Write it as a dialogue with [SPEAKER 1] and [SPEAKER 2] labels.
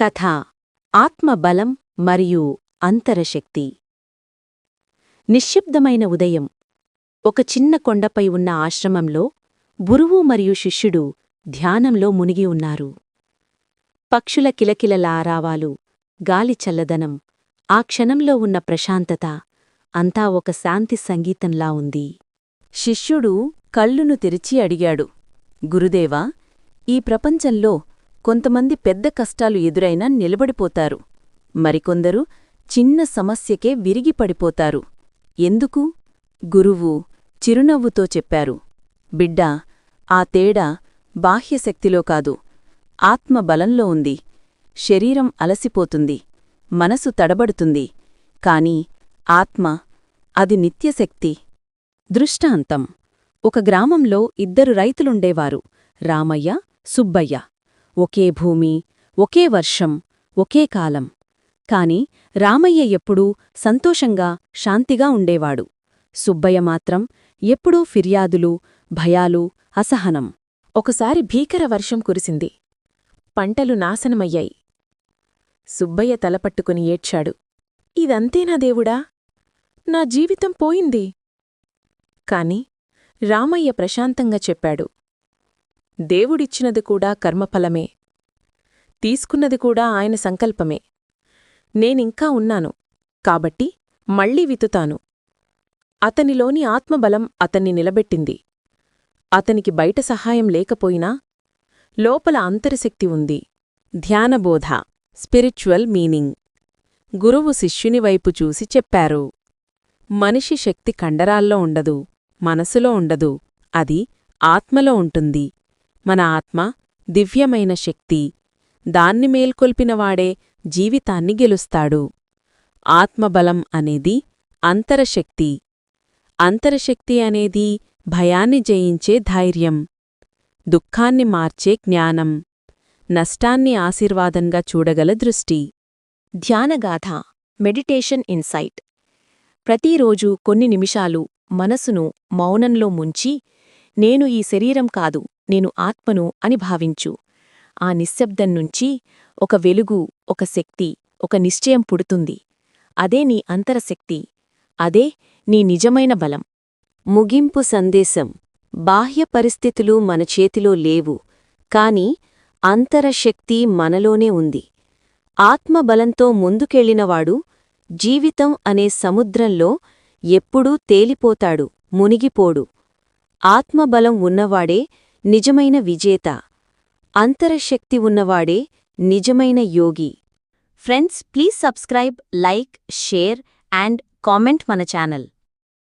[SPEAKER 1] కథ ఆత్మబలం మరియు అంతరశక్తి. నిశ్శబ్దమైన ఉదయం. ఒక చిన్న కొండపై ఉన్న ఆశ్రమంలో గురువు మరియు శిష్యుడు ధ్యానంలో మునిగి ఉన్నారు. పక్షుల కిలకిలలారావాలు, గాలి చల్లదనం, ఆ క్షణంలో ఉన్న ప్రశాంతత అంతా ఒక శాంతి సంగీతంలా ఉంది. శిష్యుడు కళ్ళును తెరిచి అడిగాడు, గురుదేవా, ఈ ప్రపంచంలో కొంతమంది పెద్ద కష్టాలు ఎదురైనా నిలబడిపోతారు, మరికొందరు చిన్న సమస్యకే విరిగిపడిపోతారు. ఎందుకు? గురువు చిరునవ్వుతో చెప్పారు, బిడ్డా, ఆ తేడా బాహ్యశక్తిలో కాదు, ఆత్మబలంలో ఉంది. శరీరం అలసిపోతుంది, మనసు తడబడుతుంది, కాని ఆత్మ, అది నిత్యశక్తి. దృష్టాంతం: ఒక గ్రామంలో ఇద్దరు రైతులుండేవారు, రామయ్య, సుబ్బయ్య. ఒకే భూమి, ఒకే వర్షం, ఒకే కాలం. కాని రామయ్య ఎప్పుడూ సంతోషంగా, శాంతిగా ఉండేవాడు. సుబ్బయ్య మాత్రం ఎప్పుడూ ఫిర్యాదులు, భయాలు, అసహనం. ఒకసారి భీకర వర్షం కురిసింది. పంటలు నాశనమయ్యాయి. సుబ్బయ్య తలపట్టుకుని ఏడ్చాడు, ఇదంతేనా దేవుడా? నా జీవితం పోయింది. కాని రామయ్య ప్రశాంతంగా చెప్పాడు, దేవుడిచ్చినది కూడా కర్మఫలమే, తీసుకున్నది కూడా ఆయన సంకల్పమే. నేనింకా ఉన్నాను, కాబట్టి మళ్లీ వితుతాను. అతనిలోని ఆత్మబలం అతన్ని నిలబెట్టింది. అతనికి బయట సహాయం లేకపోయినా లోపల అంతరశక్తి ఉంది. ధ్యానబోధ, స్పిరిచువల్ మీనింగ్. గురువు శిష్యునివైపు చూసి చెప్పారు, మనిషి శక్తి కండరాల్లో ఉండదు, మనసులో ఉండదు, అది ఆత్మలో ఉంటుంది. మన ఆత్మ దివ్యమైన శక్తి. దాన్ని మేల్కొల్పినవాడే జీవితాన్ని గెలుస్తాడు. ఆత్మబలం అనేది అంతరశక్తి. అంతరశక్తి అనేది భయాన్ని జయించే ధైర్యం, దుఃఖాన్ని మార్చే జ్ఞానం, నష్టాన్ని ఆశీర్వాదంగా చూడగల దృష్టి. ధ్యానగాథ, మెడిటేషన్ ఇన్సైట్. ప్రతిరోజూ కొన్ని నిమిషాలు మనసును మౌనంలో ముంచి, నేను ఈ శరీరం కాదు, నేను ఆత్మను అని భావించు. ఆ నిశ్శబ్దం నుంచి ఒక వెలుగు, ఒక శక్తి, ఒక నిశ్చయం పుడుతుంది. అదే నీ అంతరశక్తి. అదే నీ నిజమైన బలం. ముగింపు సందేశం: బాహ్య పరిస్థితులు మన చేతిలో లేవు, కాని అంతరశక్తి మనలోనే ఉంది. ఆత్మబలంతో ముందుకెళ్లినవాడు జీవితం అనే సముద్రంలో ఎప్పుడూ తేలిపోతాడు, మునిగిపోడు. ఆత్మబలం ఉన్నవాడే నిజమైన విజేత. అంతరశక్తి ఉన్నవాడే నిజమైన యోగి. Friends, please subscribe, like, share and comment మన ఛానల్.